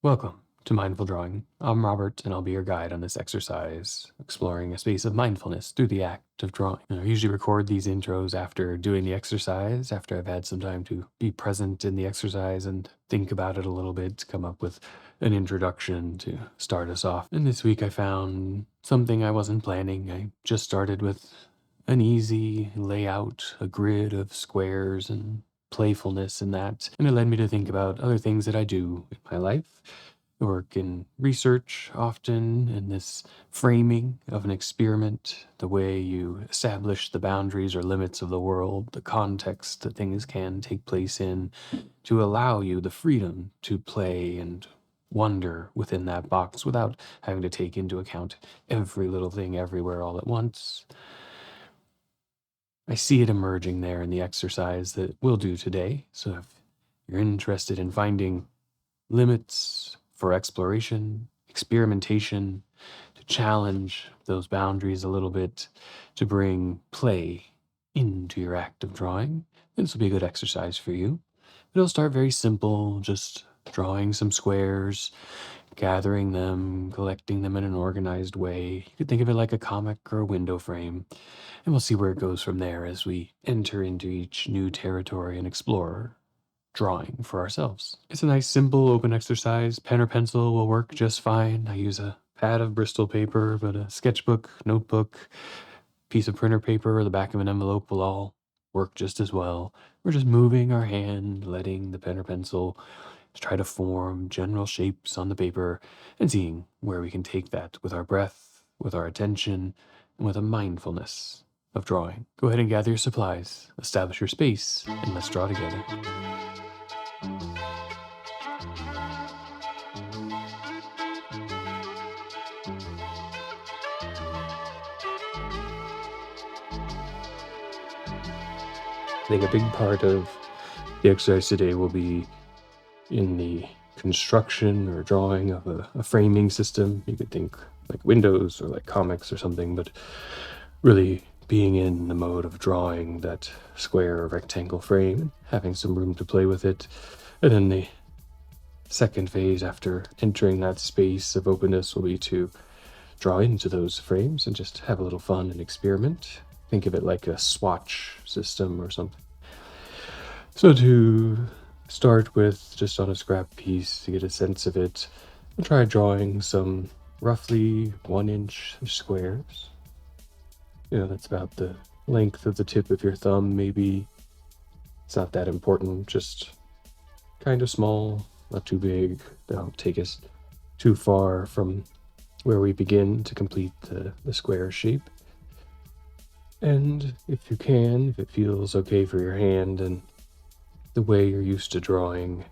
Welcome to Mindful Drawing. I'm Robert, and I'll be your guide on this exercise, exploring a space of mindfulness through the act of drawing. I usually record these intros after doing the exercise, after I've had some time to be present in the exercise and think about it a little bit, to come up with an introduction to start us off. And this week I found something I wasn't planning. I just started with an easy layout, a grid of squares and playfulness in that. And it led me to think about other things that I do in my life. I work in research often, in this framing of an experiment, the way you establish the boundaries or limits of the world, the context that things can take place in, to allow you the freedom to play and wonder within that box without having to take into account every little thing everywhere all at once. I see it emerging there in the exercise that we'll do today. So if you're interested in finding limits for exploration, experimentation, to challenge those boundaries a little bit, to bring play into your act of drawing, then this will be a good exercise for you. It'll start very simple, just drawing some squares, gathering them, collecting them in an organized way. You could think of it like a comic or a window frame. And we'll see where it goes from there as we enter into each new territory and explore drawing for ourselves. It's a nice, simple, open exercise. Pen or pencil will work just fine. I use a pad of Bristol paper, but a sketchbook, notebook, piece of printer paper, or the back of an envelope will all work just as well. We're just moving our hand, letting the pen or pencil try to form general shapes on the paper, and seeing where we can take that with our breath, with our attention, and with a mindfulness of drawing. Go ahead and gather your supplies, establish your space, and let's draw together. I think a big part of the exercise today will be in the construction or drawing of a framing system. You could think like windows or like comics or something, but really being in the mode of drawing that square or rectangle frame, having some room to play with it. And then the second phase after entering that space of openness will be to draw into those frames and just have a little fun and experiment. Think of it like a swatch system or something. So to start with, just on a scrap piece to get a sense of it, I'll try drawing some roughly 1-inch squares. That's about the length of the tip of your thumb, maybe. It's not that important, just kind of small, not too big. They don't take us too far from where we begin to complete the square shape. And if you can, if it feels okay for your hand and the way you're used to drawing,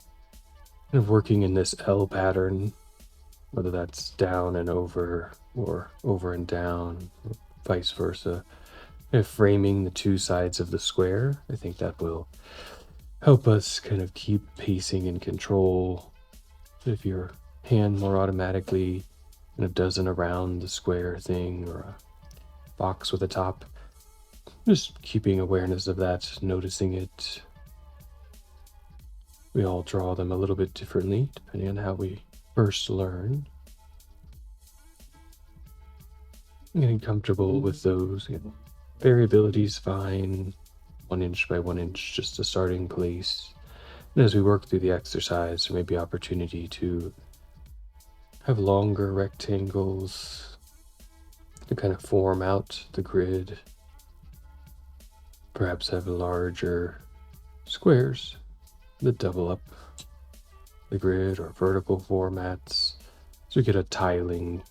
kind of working in this L pattern, whether that's down and over or over and down, or vice versa, kind of framing the two sides of the square, I think that will help us kind of keep pacing and control. If your hand more automatically kind of does an around the square thing or a box with a top, just keeping awareness of that, noticing it. We all draw them a little bit differently, depending on how we first learn. Getting comfortable with those. Variability is fine. 1 inch by 1 inch, just a starting place. And as we work through the exercise, there may be opportunity to have longer rectangles to kind of form out the grid. Perhaps have larger squares that double up the grid, or vertical formats. So we get a tiling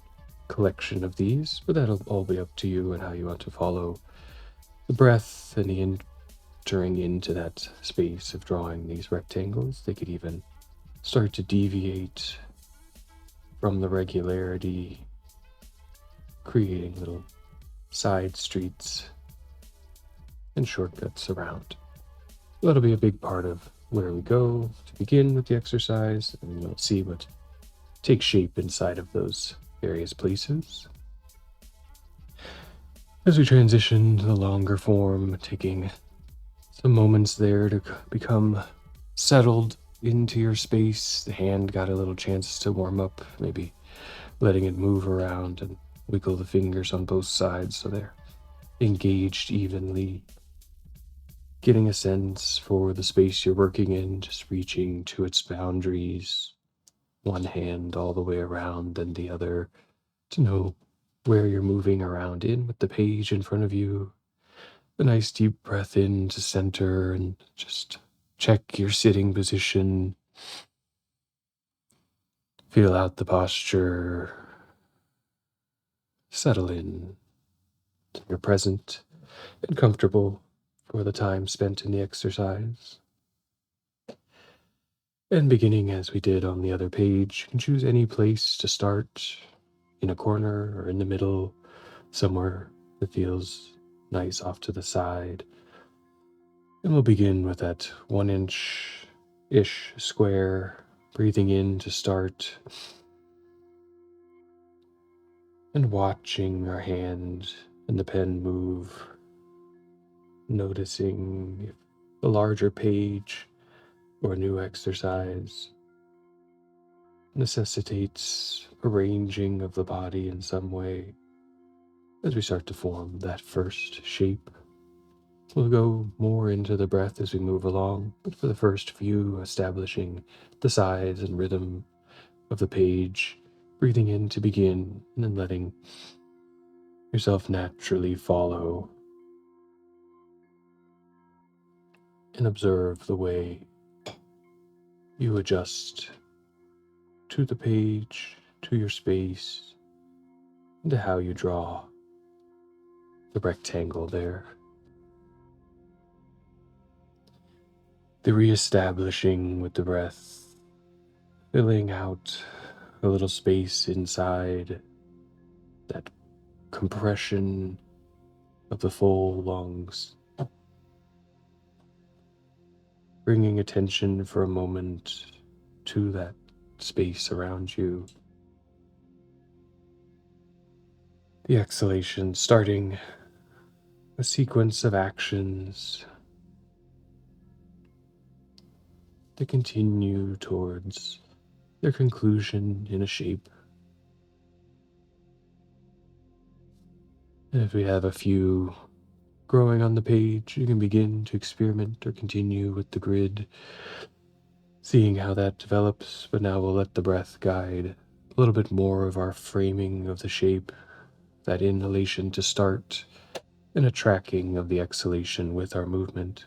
collection of these, but that'll all be up to you and how you want to follow the breath and the entering into that space of drawing these rectangles. They could even start to deviate from the regularity, creating little side streets and shortcuts around. That'll be a big part of where we go to begin with the exercise, and we'll see what takes shape inside of those various places. As we transition to the longer form, taking some moments there to become settled into your space. The hand got a little chance to warm up, maybe letting it move around and wiggle the fingers on both sides so they're engaged evenly. Getting a sense for the space you're working in, just reaching to its boundaries, one hand all the way around and the other to know where you're moving around in with the page in front of you. A nice deep breath in to center and just check your sitting position. Feel out the posture. Settle in. You're present and comfortable for the time spent in the exercise. And beginning as we did on the other page, you can choose any place to start, in a corner or in the middle, somewhere that feels nice off to the side. And we'll begin with that 1-inch-ish square, breathing in to start, and watching our hand and the pen move, noticing if a larger page or a new exercise necessitates arranging of the body in some way as we start to form that first shape. We'll go more into the breath as we move along, but for the first few, establishing the size and rhythm of the page, breathing in to begin, and then letting yourself naturally follow and observe the way you adjust to the page, to your space, and to how you draw the rectangle there. The reestablishing with the breath, filling out a little space inside that compression of the full lungs. Bringing attention for a moment to that space around you. The exhalation, starting a sequence of actions to continue towards their conclusion in a shape. And if we have a few growing on the page, you can begin to experiment or continue with the grid, seeing how that develops, but now we'll let the breath guide a little bit more of our framing of the shape, that inhalation to start, and a tracking of the exhalation with our movement.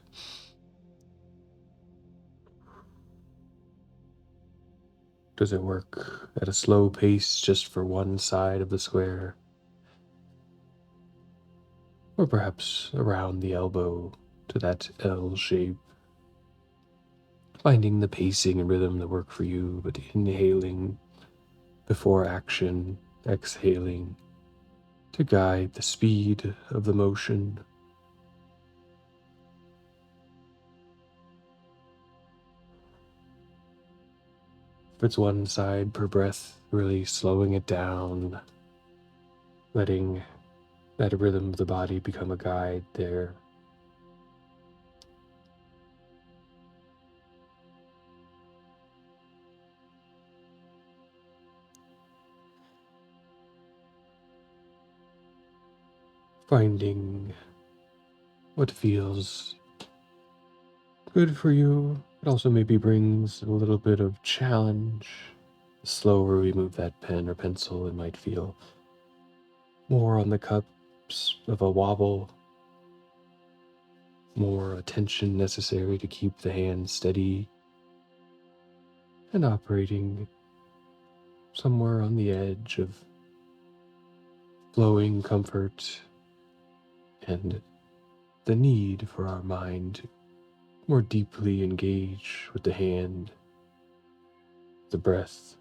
Does it work at a slow pace just for one side of the square? Or perhaps around the elbow to that L shape? Finding the pacing and rhythm that work for you, but inhaling before action, exhaling to guide the speed of the motion. If it's one side per breath, really slowing it down, letting that rhythm of the body become a guide there. Finding what feels good for you. It also maybe brings a little bit of challenge. The slower we move that pen or pencil, it might feel more on the cups of a wobble, more attention necessary to keep the hand steady and operating somewhere on the edge of flowing comfort and the need for our mind to more deeply engage with the hand, the breath,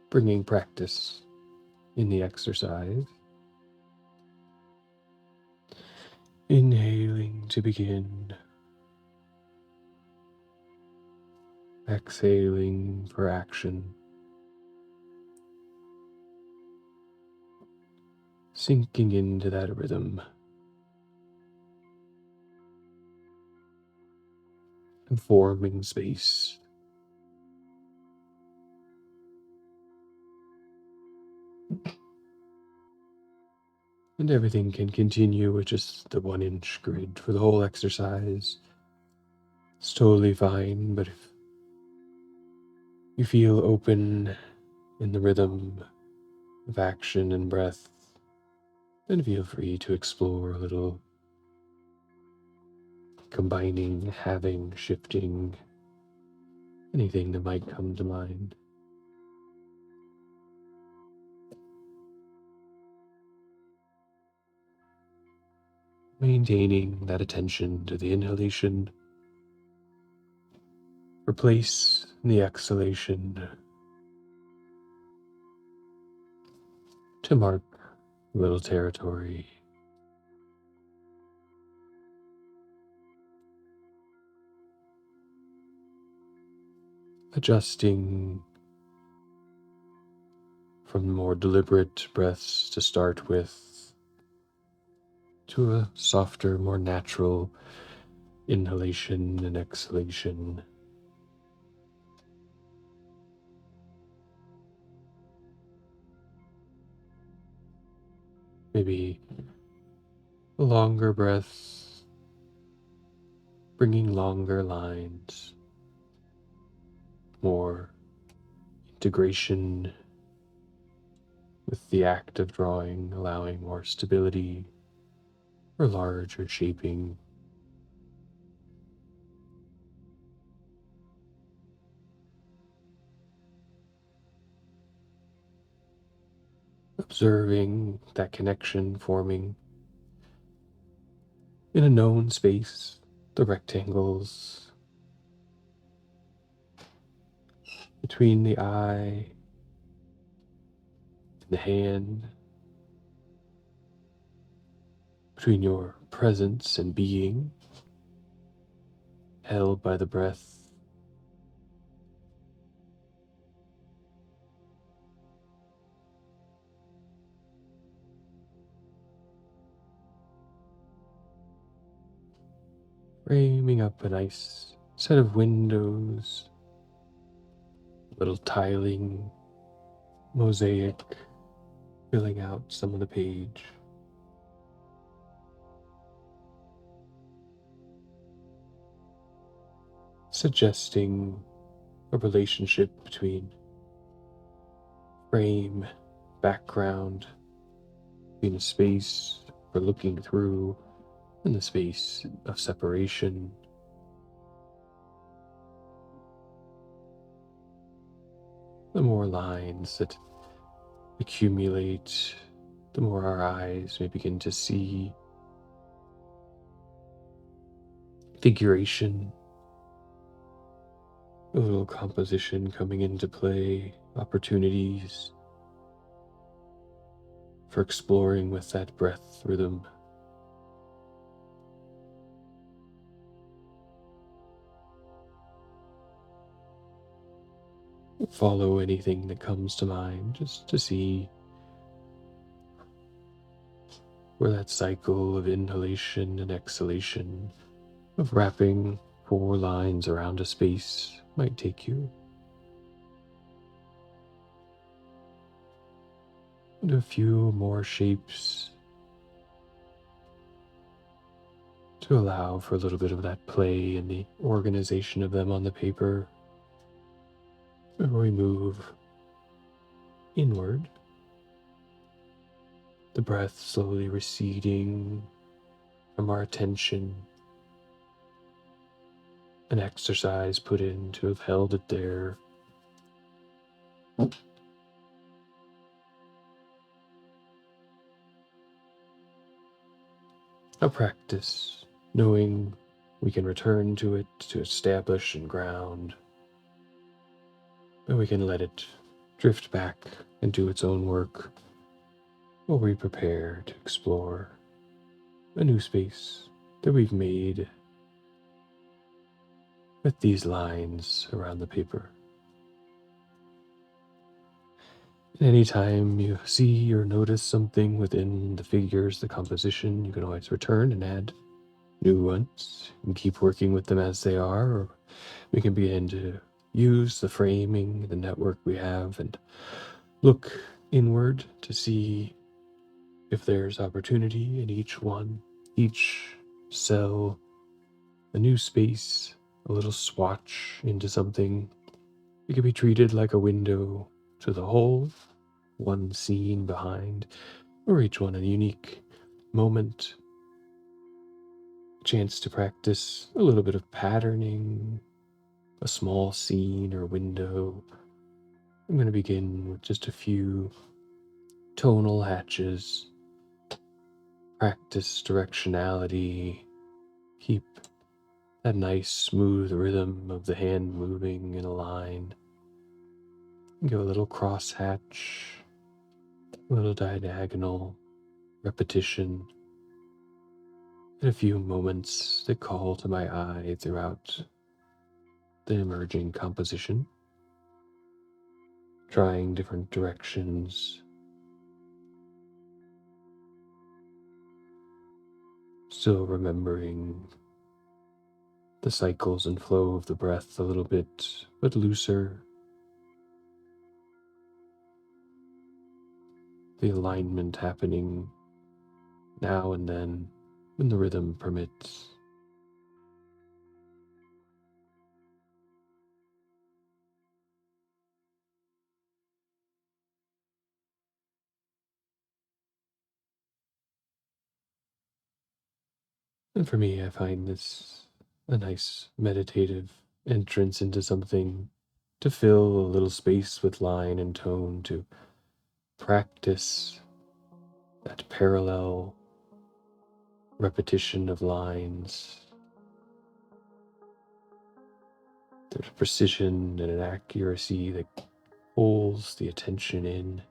bringing practice in the exercise. Inhaling to begin, exhaling for action, sinking into that rhythm. and forming space. And everything can continue with just the 1-inch grid for the whole exercise. It's totally fine, but if you feel open in the rhythm of action and breath, then feel free to explore a little, combining, having, shifting, anything that might come to mind. Maintaining that attention to the inhalation, replace the exhalation to mark a little territory. Adjusting from more deliberate breaths to start with to a softer, more natural inhalation and exhalation. Maybe a longer breath, bringing longer lines, more integration with the act of drawing, allowing more stability or larger shaping. Observing that connection forming in a known space, the rectangles between the eye and the hand, between your presence and being, held by the breath. Framing up a nice set of windows, little tiling, mosaic, filling out some of the page. Suggesting a relationship between frame, background, between a space for looking through and the space of separation. The more lines that accumulate, the more our eyes may begin to see figuration, a little composition coming into play, opportunities for exploring with that breath rhythm. Follow anything that comes to mind just to see where that cycle of inhalation and exhalation, of wrapping 4 lines around a space, might take you. And a few more shapes to allow for a little bit of that play and the organization of them on the paper before we move inward. The breath slowly receding from our attention, an exercise put in to have held it there. A practice, knowing we can return to it to establish and ground, but we can let it drift back and do its own work while we prepare to explore a new space that we've made with these lines around the paper. And anytime you see or notice something within the figures, the composition, you can always return and add new ones and keep working with them as they are, or we can begin to use the framing, the network we have, and look inward to see if there's opportunity in each one, each cell, a new space, a little swatch into something. It can be treated like a window to the whole, one scene behind, or each one a unique moment, a chance to practice a little bit of patterning, a small scene or window. I'm going to begin with just a few tonal hatches, practice directionality, keep that nice smooth rhythm of the hand moving in a line. Go a little cross hatch, a little diagonal, repetition, and a few moments that call to my eye throughout the emerging composition, trying different directions, still remembering the cycles and flow of the breath a little bit, but looser, the alignment happening now and then when the rhythm permits. And for me, I find this a nice meditative entrance into something, to fill a little space with line and tone, to practice that parallel repetition of lines. There's a precision and an accuracy that pulls the attention in.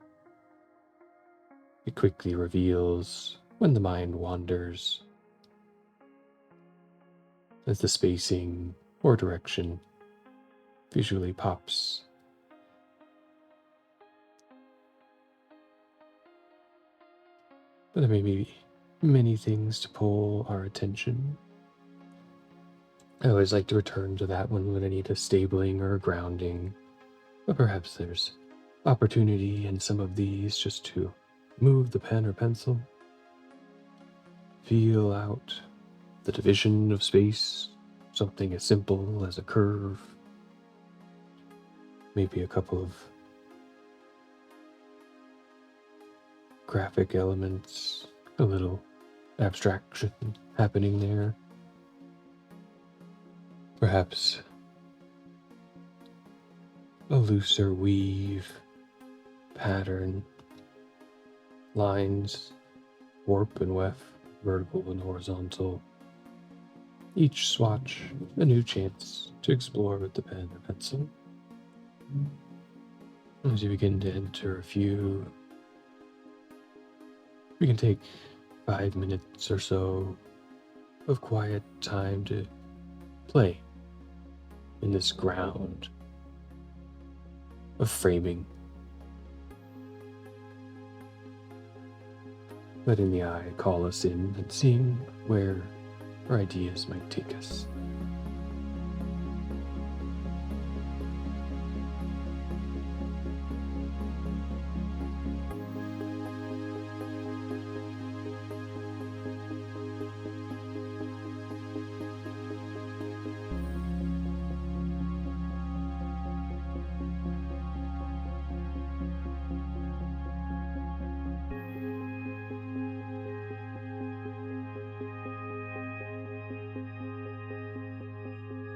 It quickly reveals when the mind wanders, as the spacing or direction visually pops. But there may be many things to pull our attention. I always like to return to that one when I need a stabling or a grounding, but perhaps there's opportunity in some of these just to move the pen or pencil, feel out the division of space, something as simple as a curve, maybe a couple of graphic elements, a little abstraction happening there. Perhaps a looser weave, pattern, lines, warp and weft, vertical and horizontal. Each swatch a new chance to explore with the pen or pencil. As you begin to enter a few, we can take 5 minutes or so of quiet time to play in this ground of framing, letting the eye call us in and seeing where our ideas might take us.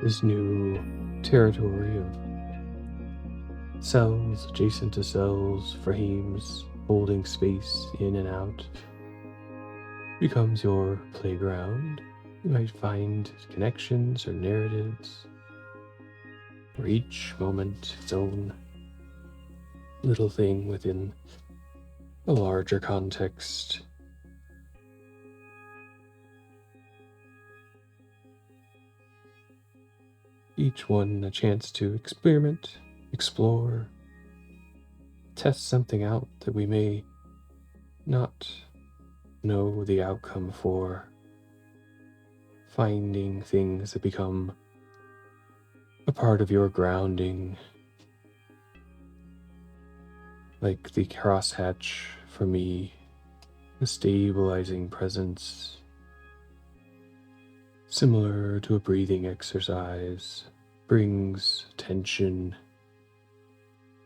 This new territory of cells adjacent to cells, frames, holding space in and out, becomes your playground. You might find connections or narratives, for each moment its own little thing within a larger context. Each one a chance to experiment, explore, test something out that we may not know the outcome for, finding things that become a part of your grounding, like the crosshatch for me, a stabilizing presence, similar to a breathing exercise, brings tension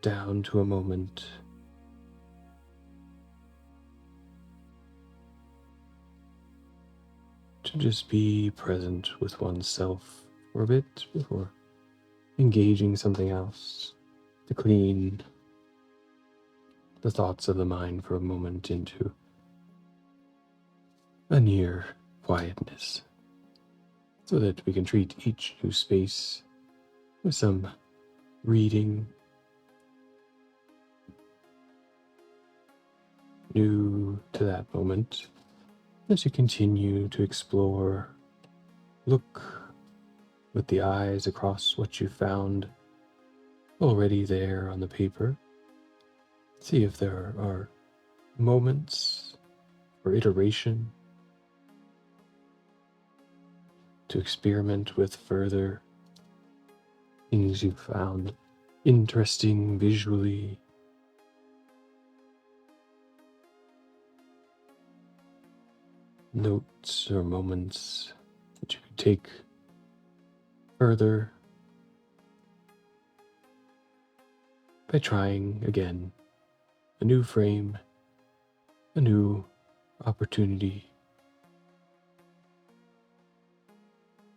down to a moment. To just be present with oneself for a bit before engaging something else, to clean the thoughts of the mind for a moment into a near quietness, so that we can treat each new space with some reading, new to that moment, as you continue to explore. Look with the eyes across what you found already there on the paper. See if there are moments or iteration to experiment with further things you found interesting visually. Notes or moments that you could take further by trying again a new frame, a new opportunity,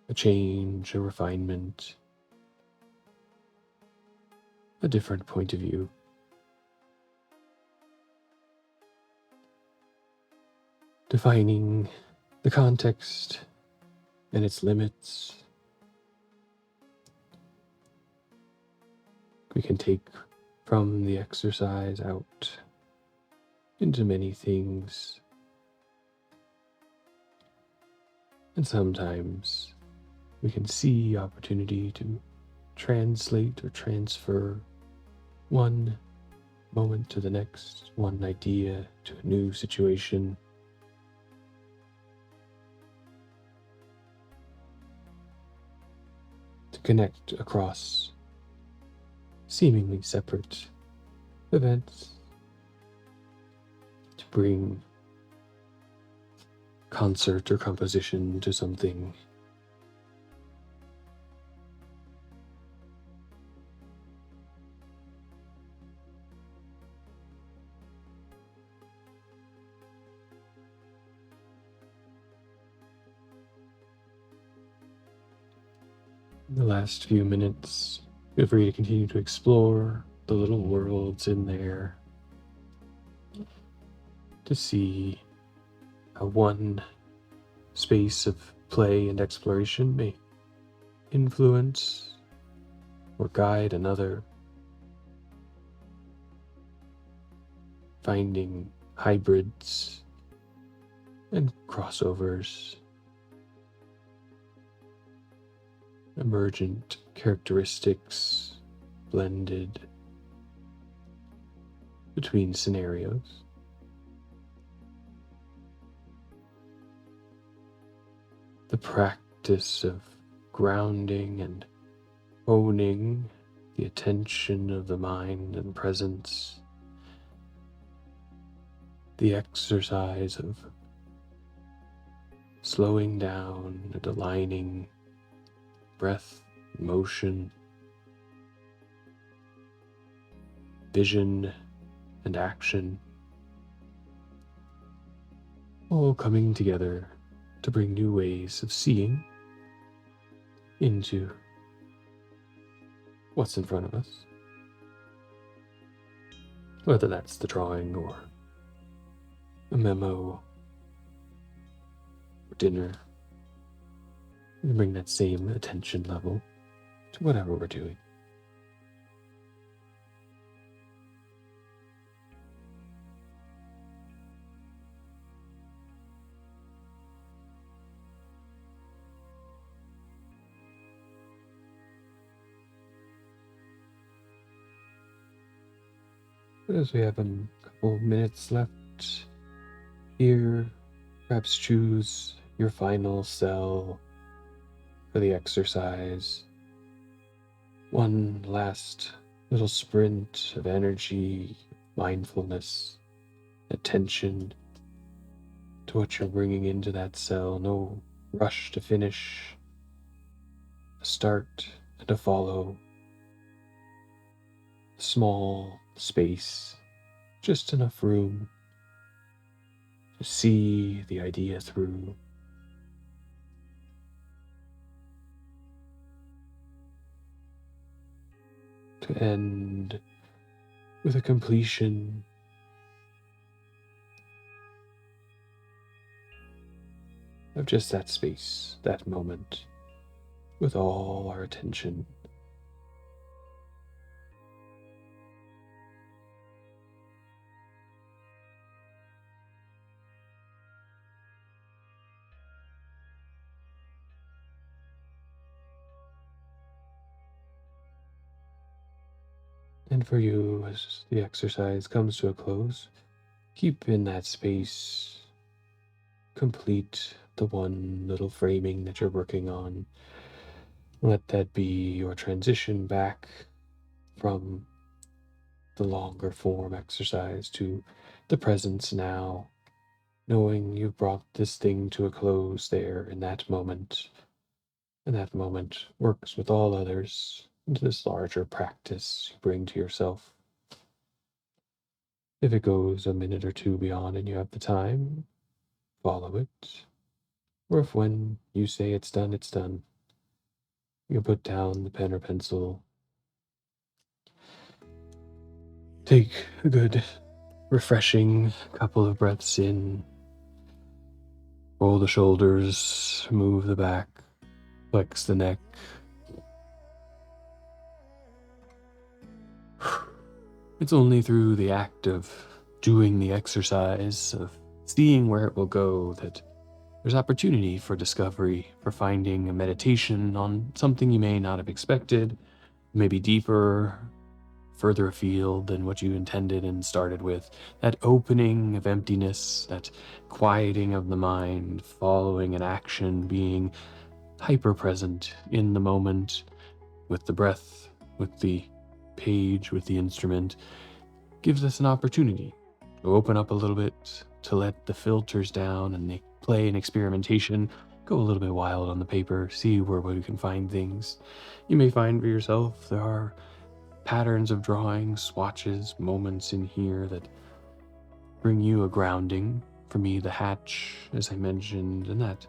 a change, a refinement, a different point of view. Defining the context and its limits. We can take from the exercise out into many things. And sometimes we can see opportunity to translate or transfer one moment to the next, one idea to a new situation. To connect across seemingly separate events, to bring concert or composition to something. In the last few minutes, feel free to continue to explore the little worlds in there, to see how one space of play and exploration may influence or guide another, finding hybrids and crossovers, emergent characteristics blended between scenarios. The practice of grounding and owning the attention of the mind and presence, the exercise of slowing down and aligning breath, motion, vision, and action, all coming together to bring new ways of seeing into what's in front of us. Whether that's the drawing or a memo or dinner, and bring that same attention level to whatever we're doing. As we have a couple minutes left here, perhaps choose your final cell for the exercise. One last little sprint of energy, mindfulness, attention to what you're bringing into that cell. No rush to finish, a start and a follow. Small space, just enough room to see the idea through. To end with a completion of just that space, that moment, with all our attention. And for you, as the exercise comes to a close, keep in that space, complete the one little framing that you're working on. Let that be your transition back from the longer form exercise to the presence now, knowing you've brought this thing to a close there in that moment, and that moment works with all others into this larger practice you bring to yourself. If it goes a minute or two beyond and you have the time, follow it. Or if when you say it's done, you put down the pen or pencil, take a good, refreshing couple of breaths in, roll the shoulders, move the back, flex the neck. It's only through the act of doing the exercise, of seeing where it will go, that there's opportunity for discovery, for finding a meditation on something you may not have expected, maybe deeper, further afield than what you intended and started with. That opening of emptiness, that quieting of the mind, following an action, being hyper present in the moment with the breath, with the page, with the instrument, gives us an opportunity to open up a little bit, to let the filters down and the play and experimentation go a little bit wild on the paper, see where we can find things. You may find for yourself there are patterns of drawing, swatches, moments in here that bring you a grounding. For me, the hatch, as I mentioned, and that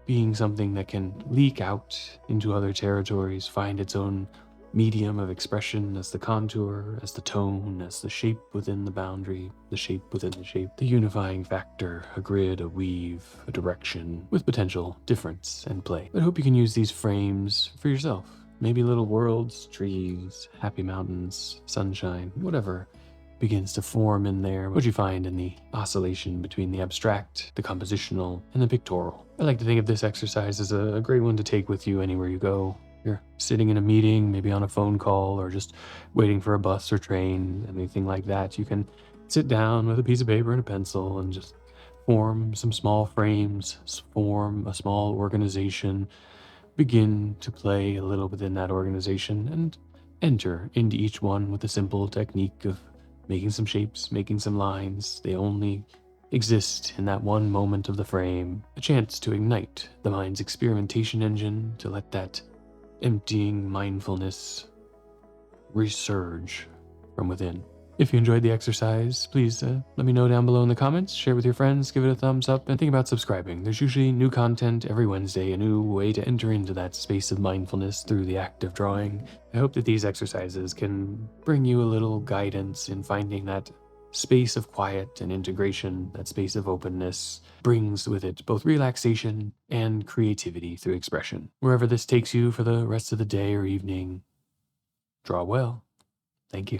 being something that can leak out into other territories, find its own medium of expression as the contour, as the tone, as the shape within the boundary, the shape within the shape, the unifying factor, a grid, a weave, a direction, with potential difference and play. But I hope you can use these frames for yourself. Maybe little worlds, trees, happy mountains, sunshine, whatever begins to form in there, what you find in the oscillation between the abstract, the compositional, and the pictorial. I like to think of this exercise as a great one to take with you anywhere you go. You're sitting in a meeting, maybe on a phone call, or just waiting for a bus or train, anything like that. You can sit down with a piece of paper and a pencil and just form some small frames, form a small organization, begin to play a little within that organization, and enter into each one with a simple technique of making some shapes, making some lines. They only exist in that one moment of the frame, a chance to ignite the mind's experimentation engine, to let that emptying mindfulness resurge from within. If you enjoyed the exercise, please let me know down below in the comments, share with your friends, give it a thumbs up, and think about subscribing. There's usually new content every Wednesday, a new way to enter into that space of mindfulness through the act of drawing. I hope that these exercises can bring you a little guidance in finding that space of quiet and integration, that space of openness, brings with it both relaxation and creativity through expression. Wherever this takes you for the rest of the day or evening, draw well. Thank you.